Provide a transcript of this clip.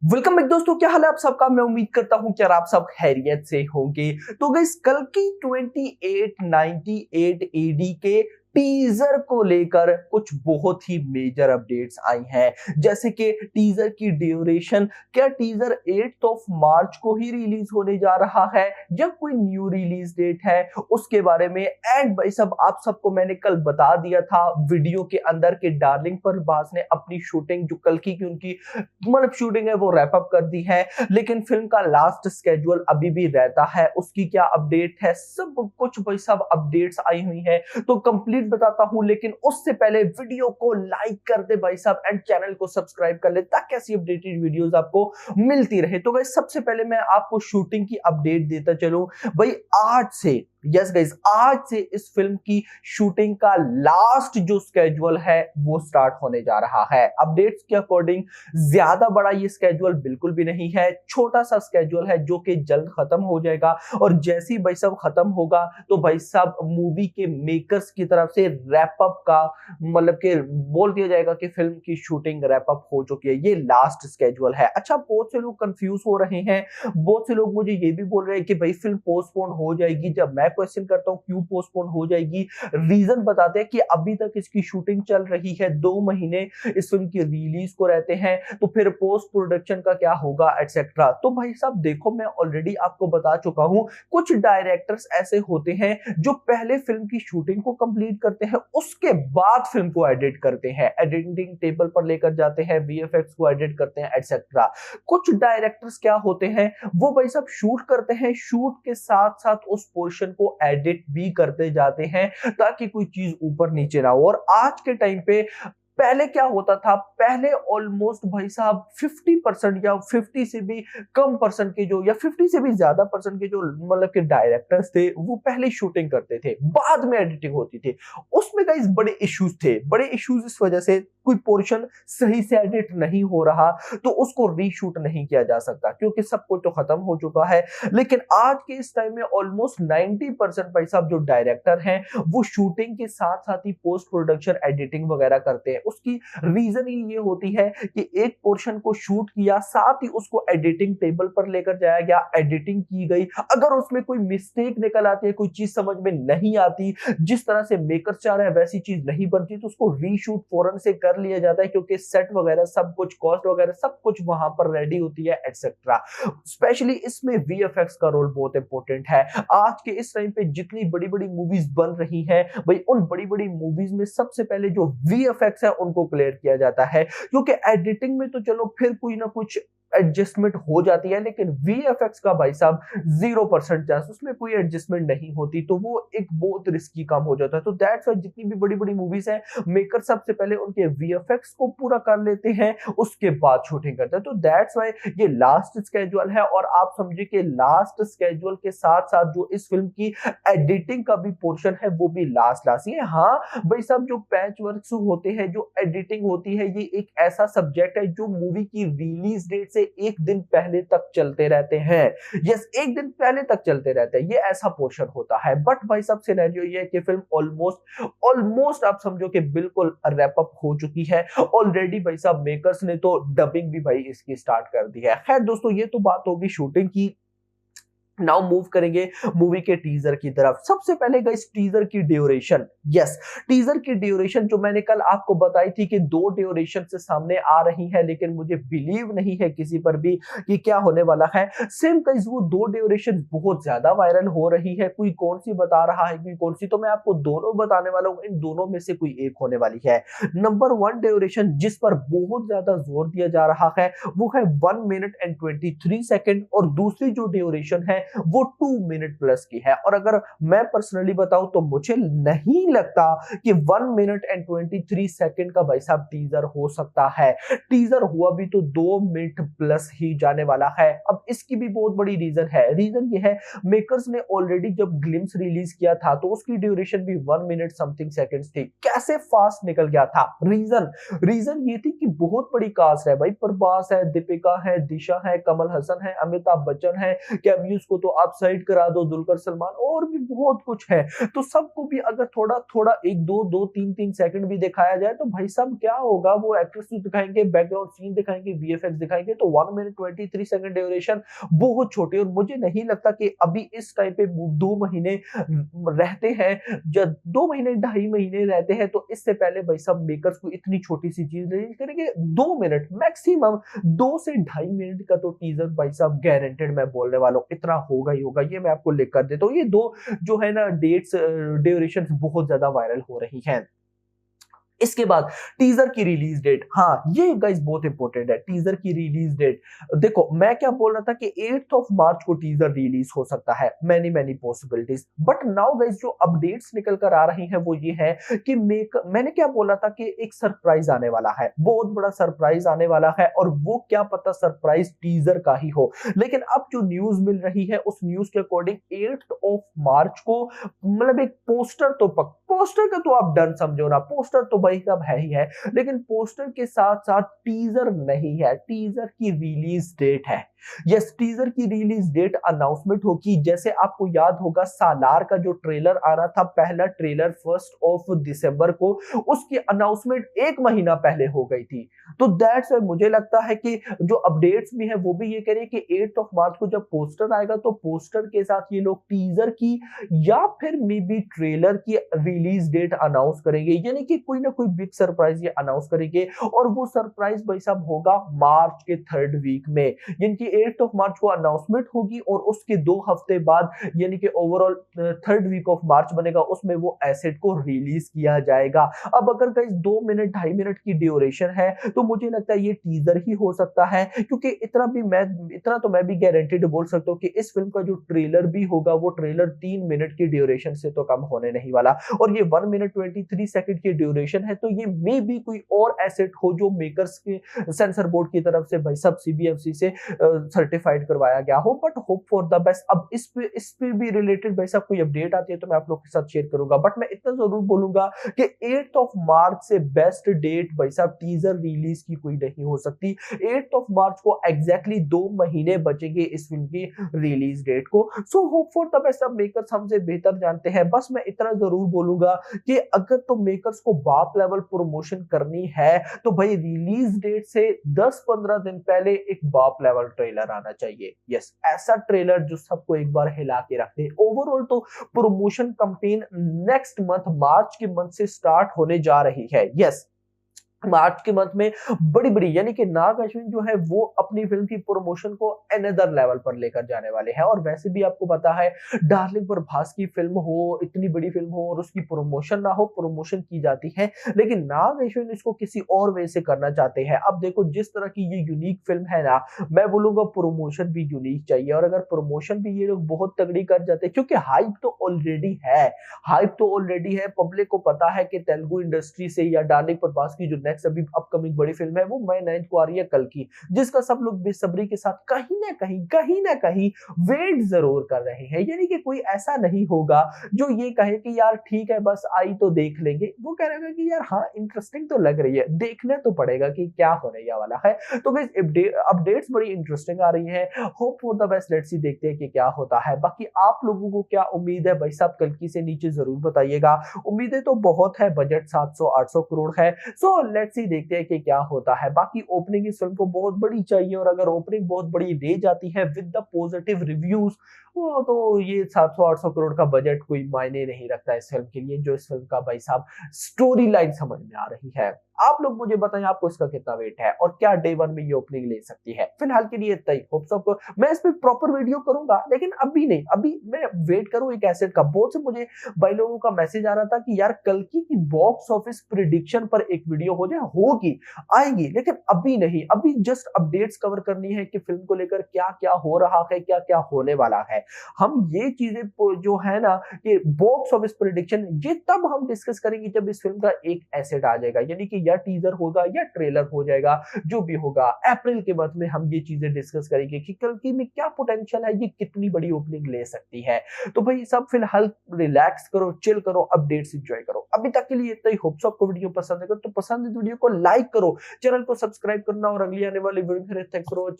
Welcome back दोस्तों, क्या हाल है आप सबका। मैं उम्मीद करता हूं कि आप सब खैरियत से होंगे। तो गाइस, कल की 2898 एडी के टीजर को लेकर कुछ बहुत ही मेजर अपडेट्स आई हैं। जैसे कि टीजर की ड्यूरेशन, क्या टीजर 8 ऑफ मार्च को ही रिलीज होने जा रहा है या कोई न्यू रिलीज डेट है, उसके बारे में। एंड भाई सब आप सबको मैंने कल बता दिया था वीडियो के अंदर कि डार्लिंग प्रभास ने अपनी शूटिंग जो कल की उनकी मतलब शूटिंग है वो रैप अप कर दी है, लेकिन फिल्म का लास्ट स्केड्यूल अभी भी रहता है। उसकी क्या अपडेट है, सब कुछ भाई सब अपडेट्स आई हुई है, तो कंप्लीट बताता हूं। लेकिन उससे पहले वीडियो को लाइक कर दे भाई साहब एंड चैनल को सब्सक्राइब कर ले ताकि ऐसी अपडेटेड वीडियोस आपको मिलती रहे। तो गाइस, सबसे पहले मैं आपको शूटिंग की अपडेट देता चलूं भाई। आज से, यस गाइस, आज से इस फिल्म की शूटिंग का लास्ट जो स्केड्यूल है वो स्टार्ट होने जा रहा है। अपडेट्स के अकॉर्डिंग ज्यादा बड़ा ये स्केड्यूल बिल्कुल भी नहीं है, छोटा सा स्केड्यूल है जो कि जल्द खत्म हो जाएगा। और जैसे ही भाई साहब खत्म होगा तो भाई साहब मूवी के मेकर्स की तरफ से रैप अप का मतलब कि बोल दिया जाएगा कि फिल्म की शूटिंग रैप अप हो चुकी है। ये लास्ट स्केड्यूल है। अच्छा, बहुत से लोग कंफ्यूज हो रहे हैं, बहुत से लोग मुझे ये भी बोल रहे हैं कि भाई फिल्म पोस्टपोन हो जाएगी। जब मैं क्वेश्चन करता हूँ क्यों पोस्टपोन हो जाएगी, रीजन बताते हैं कि अभी तक इसकी शूटिंग चल रही है, 2 महीने इस फिल्म की रिलीज को रहते हैं, तो फिर पोस्ट प्रोडक्शन का क्या होगा एक्सेट्रा। तो भाई साहब देखो, मैं ऑलरेडी आपको बता चुका हूं, कुछ डायरेक्टर्स ऐसे होते हैं जो पहले फिल्म की शूटिंग को कंप्लीट करते हैं, उसके बाद फिल्म को एडिट करते हैं, एडिटिंग टेबल पर लेकर जाते हैं, वीएफएक्स को एडिट करते हैं एक्सेट्रा। कुछ डायरेक्टर्स क्या होते हैं, वो भाई साहब शूट करते हैं, शूट के साथ साथ उस पोर्शन को एडिट भी करते जाते हैं ताकि कोई चीज ऊपर नीचे ना हो। और आज के टाइम पे पहले क्या होता था, पहले ऑलमोस्ट भाई साहब 50% या 50 से भी कम परसेंट के जो, या 50 से भी ज्यादा परसेंट के जो मतलब के डायरेक्टर्स थे वो पहले शूटिंग करते थे, बाद में एडिटिंग होती थी। उसमें गाइस बड़े इश्यूज थे, बड़े इश्यूज इस वजह से कोई पोर्शन सही से एडिट नहीं हो रहा तो उसको रीशूट नहीं किया जा सकता क्योंकि सब कुछ तो खत्म हो चुका है। लेकिन आज के इस टाइम में ऑलमोस्ट 90% भाई साहब जो डायरेक्टर हैं वो शूटिंग के साथ साथ ही पोस्ट प्रोडक्शन एडिटिंग वगैरह करते हैं। उसकी रीजन ही ये होती है कि एक पोर्शन को शूट किया, साथ ही उसको एडिटिंग टेबल पर लेकर जाया गया, एडिटिंग की गई। अगर उसमें कोई मिस्टेक निकल आती है, कोई चीज समझ में नहीं आती, जिस तरह से मेकर चाह रहे हैं वैसी चीज नहीं बनती, तो उसको रीशूट फौरन से कर लिया जाता है क्योंकि सेट वगैरह सब कुछ, कॉस्ट वगैरह सब कुछ वहां पर रेडी होती है एक्सेट्रा। स्पेशली इसमें वीएफएक्स का रोल बहुत इंपॉर्टेंट है। आज के इस टाइम पे जितनी बड़ी बड़ी मूवीज बन रही हैं भाई, उन बड़ी बड़ी मूवीज में सबसे पहले जो वीएफएक्स है उनको क्लियर किया जाता है, क्योंकि एडिटिंग में तो चलो फिर कोई ना कुछ एडजस्टमेंट हो जाती है, लेकिन वीएफएक्स का भाई साहब 0% चांस, उसमें कोई एडजस्टमेंट नहीं होती, तो वो एक बहुत रिस्की काम हो जाता है। तो दैट्स व्हाई जितनी भी बड़ी बड़ी मूवीज हैं, मेकर सबसे पहले उनके वीएफएक्स को पूरा कर लेते हैं, उसके बाद शूटिंग करते हैं। तो दैट्स व्हाई ये लास्ट स्केड्यूल है। और आप समझिए कि लास्ट स्केड्यूल के साथ साथ जो इस फिल्म की एडिटिंग का भी पोर्शन है वो भी लास्ट ही है। हाँ भाई साहब, जो पैच वर्क्स होते हैं, जो एडिटिंग होती है, ये एक ऐसा सब्जेक्ट है जो मूवी की रिलीज डेट से एक दिन पहले तक चलते रहते हैं। यस, एक दिन पहले तक चलते रहते हैं, ये ऐसा पोर्शन होता है। बट भाई साहब सिनेरियो ये है कि फिल्म ऑलमोस्ट आप समझो कि बिल्कुल रैप अप हो चुकी है ऑलरेडी। भाई साहब मेकर्स ने तो डबिंग भी भाई इसकी स्टार्ट कर दी है। खैर दोस्तों, ये तो बात होगी शूटिंग की। नाउ मूव करेंगे मूवी के टीजर की तरफ। सबसे पहले गाइस, टीजर की ड्यूरेशन। यस, टीजर की ड्यूरेशन जो मैंने कल आपको बताई थी कि 2 ड्यूरेशन से सामने आ रही है, लेकिन मुझे बिलीव नहीं है किसी पर भी कि क्या होने वाला है। सेम गाइस, वो 2 ड्यूरेशन बहुत ज्यादा वायरल हो रही है। कोई कौन सी बता रहा है, कोई कौन सी, तो मैं आपको दोनों बताने वाला हूं। इन दोनों में से कोई एक होने वाली है। नंबर 1 ड्यूरेशन जिस पर बहुत ज्यादा जोर दिया जा रहा है वो है 1 मिनट एंड 23 सेकेंड, और दूसरी जो ड्यूरेशन है वो 2 मिनट प्लस की है। और अगर मैं पर्सनली बताऊं तो मुझे नहीं लगता कि 1 मिनट एंड 23 सेकेंड का भाई साहब टीजर हो सकता है। टीजर हुआ भी तो 2 मिनट प्लस ही जाने वाला है। अब इसकी भी बहुत बड़ी रीजन है। रीजन ये है, मेकर्स ने ऑलरेडी जब ग्लिम्स रिलीज किया था तो उसकी ड्यूरेशन भी 1 मिनट समथिंग सेकेंड्स थी। कैसे फास्ट निकल गया था। रीजन ये थी कि बहुत बड़ी कास्ट है भाई, प्रभास है, दीपिका है, दिशा है, कमल हसन है, अमिताभ बच्चन है, कैमियोज को तो आप साइड करा दो, दुलकर सलमान और भी बहुत कुछ है। तो सबको भी अगर थोड़ा-थोड़ा 1-2, 2-3-3 सेकंड भी दिखाया जाए तो भाई साहब क्या होगा, वो एक्टर्स भी दिखाएँगे, बैकग्राउंड सीन दिखाएँगे, वीएफएक्स दिखाएँगे, तो 1 मिनट 23 सेकंड ड्यूरेशन बहुत छोटी है और मुझे नहीं लगता कि अभी इस टाइम पे 2 महीने रहते हैं, जब 2 महीने, ढाई महीने रहते हैं, तो इससे पहले भाई साहब मेकर्स को इतनी छोटी-सी चीज़ रिलीज़ करेंगे। 2 मिनट मैक्सिमम 2 से ढाई मिनट का तो टीज़र भाई साहब गारंटेड मैं बोलने वाला हूँ, इतना होगा ही होगा, ये मैं आपको लिख कर देता हूँ। ये 2 जो है ना डेट्स ड्यूरेशंस बहुत ज़्यादा वायरल हो रही हैं। इसके बाद टीजर की रिलीज डेट, हाँ ये गाइस बहुत इंपॉर्टेंट है, टीजर की रिलीज डेट। देखो मैं क्या बोल रहा था कि 8th ऑफ मार्च को टीजर रिलीज हो सकता है, many many possibilities, but now guys जो अपडेट्स निकल कर आ रही हैं वो ये है कि मैंने क्या बोला था कि एक सरप्राइज आने वाला है, बहुत बड़ा सरप्राइज आने वाला है, और वो क्या पता सरप्राइज टीजर का ही हो। लेकिन अब जो न्यूज मिल रही है उस न्यूज के अकॉर्डिंग 8th ऑफ मार्च को मतलब एक पोस्टर तो पोस्टर का तो आप डन समझो ना, पोस्टर तो भाई साहब है ही है, लेकिन पोस्टर के साथ साथ टीजर नहीं है, टीजर की रिलीज डेट है। यस, टीजर की रिलीज डेट अनाउंसमेंट होगी। जैसे आपको याद होगा सालार का जो ट्रेलर आ रहा था, पहला ट्रेलर 1 दिसंबर को, उसकी अनाउंसमेंट 1 महीना पहले हो गई थी। तो दैट्स व्हाई मुझे लगता है कि जो अपडेट्स भी है वो भी ये कह रहे हैं कि 8th ऑफ मार्च को जब पोस्टर आएगा तो पोस्टर के साथ ये लोग टीजर की या फिर मे बी ट्रेलर की रिलीज डेट अनाउंस करेंगे, यानी कि कोई ना कोई बिग सरप्राइज ये अनाउंस करेंगे, और वो सरप्राइज भाई साहब होगा मार्च के 3rd वीक में, यानी कि 8th ऑफ मार्च को अनाउंसमेंट होगी और उसके 2 हफ्ते बाद यानी कि overall 3rd week of March बनेगा, उसमें वो एसेट को रिलीज किया जाएगा। अब अगर गाइस 2 मिनट 2.5 मिनट की ड्यूरेशन है तो मुझे लगता है ये टीजर ही हो सकता है, क्योंकि इतना तो मैं भी गारंटीड बोल सकता हूँ कि इस फिल्म का जो ट्रेलर भी होगा वो ट्रेलर 3 मिनट की ड्यूरेशन से तो कम होने नहीं वाला, और ये 1 मिनट 23 सेकंड की ड्यूरेशन है, तो ये मे बी कोई और एसेट हो जो मेकर्स के सेंसर बोर्ड की तरफ से भाई सब सीबीएफसी से सर्टिफाइड करवाया गया हो, but hope for the best. अब इस पे भी रिलेटेड भाई साहब कोई अपडेट आती है तो मैं आप लोग के साथ शेयर करूंगा, बट मैं इतना जरूर बोलूंगा कि 8th ऑफ मार्च से बेस्ट डेट भाई साहब टीजर रिलीज की कोई नहीं हो सकती। 8th ऑफ मार्च को एग्जैक्टली 2 महीने बचेंगे इस फिल्म की रिलीज डेट को। So hope for the best. अब मेकर्स हमसे बेहतर जानते हैं, बस मैं इतना जरूर बोलूंगा कि अगर तो मेकर्स को बाप लेवल प्रमोशन करनी है तो भाई रिलीज डेट से 10-15 दिन पहले एक बाप लेवल ट्रेलर आना चाहिए। यस, ऐसा ट्रेलर जो सबको एक बार हिला के रख दे। ओवरऑल तो प्रमोशन कैंपेन नेक्स्ट मंथ मार्च के मंथ से स्टार्ट होने जा रही है। यस, मार्च के मंथ में बड़ी-बड़ी यानी कि नाग अश्विन जो है वो अपनी फिल्म की प्रमोशन को अनदर लेवल पर लेकर जाने वाले हैं, और वैसे भी आपको पता है डार्लिंग प्रभास की फिल्म हो, इतनी बड़ी फिल्म हो और उसकी प्रमोशन ना हो, प्रमोशन की जाती है, लेकिन नाग अश्विन इसको किसी और वे से करना चाहते हैं। अब देखो जिस तरह की ये यूनिक फिल्म है ना, मैं बोलूंगा प्रमोशन भी यूनिक चाहिए, और अगर प्रमोशन भी ये लोग बहुत तगड़ी कर जाते हैं, क्योंकि हाइप तो ऑलरेडी है, पब्लिक को पता है कि तेलुगु इंडस्ट्री से या डार्लिंग प्रभास की जो नेक्स्ट अभी अपकमिंग बड़ी फिल्म है वो मई 9 को आ रही है कल की, जिसका सब लोग बेसब्री के साथ कहीं ना कहीं वेट जरूर कर रहे हैं। यानी कि कोई ऐसा नहीं होगा जो ये कहे कि यार ठीक है बस आई तो देख लेंगे, वो कहेगा कि यार हाँ इंटरेस्टिंग तो लग रही है, देखना तो पड़ेगा कि क्या होने वाला है। तो गाइस अपडेट्स बड़ी इंटरेस्टिंग आ रही है, hope for the best, let's see देखते हैं कि क्या होता है। बाकी आप लोगों को क्या उम्मीद है भाई साहब, कल की से नीचे जरूर बताइएगा। उम्मीदें तो बहुत है, बजट 700-800 करोड़ है, सो लेट्स सी देखते हैं कि क्या होता है। बाकी ओपनिंग इस फिल्म को बहुत बड़ी चाहिए, और अगर ओपनिंग बहुत बड़ी ले जाती है विद द पॉजिटिव रिव्यूज, वो तो ये 700-800 करोड़ का बजट कोई मायने नहीं रखता इस फिल्म के लिए, जो इस फिल्म का भाई साहब स्टोरी लाइन समझ में आ रही है। आप लोग मुझे बताएं आपको इसका कितना वेट है और क्या डे 1 में ये ओपनिंग ले सकती है। फिलहाल के लिए इतना ही, होप सबको मैं इस पे प्रॉपर वीडियो करूंगा, लेकिन अभी नहीं, अभी मैं वेट करूं एक एसेट का। बहुत से मुझे भाई लोगों का मैसेज आ रहा था कि यार कल की बॉक्स ऑफिस प्रिडिक्शन पर एक वीडियो हो जाए, होगी आएगी, लेकिन अभी नहीं, अभी जस्ट अपडेट्स कवर करनी है कि फिल्म को लेकर क्या क्या हो रहा है, क्या क्या होने वाला है। हम ये चीजें जो है ना कि बॉक्स ऑफिस प्रिडिक्शन, ये तब हम डिस्कस करेंगे जब इस फिल्म का एक एसेट आ जाएगा, यानी कि या टीजर होगा या ट्रेलर हो जाएगा, जो भी होगा अप्रैल के मंथ में हम ये चीजें डिस्कस करेंगे कि कल की में क्या पोटेंशियल है, ये कितनी बड़ी ओपनिंग ले सकती है। तो भाई सब फिलहाल रिलैक्स करो, चिल करो, अपडेट्स एंजॉय करो। अभी तक के लिए इतना ही, होप आपको वीडियो पसंद है तो पसंद वीडियो को लाइक करो, चैनल को सब्सक्राइब करना, और अगली आने वाली वीडियो फिर तक करो।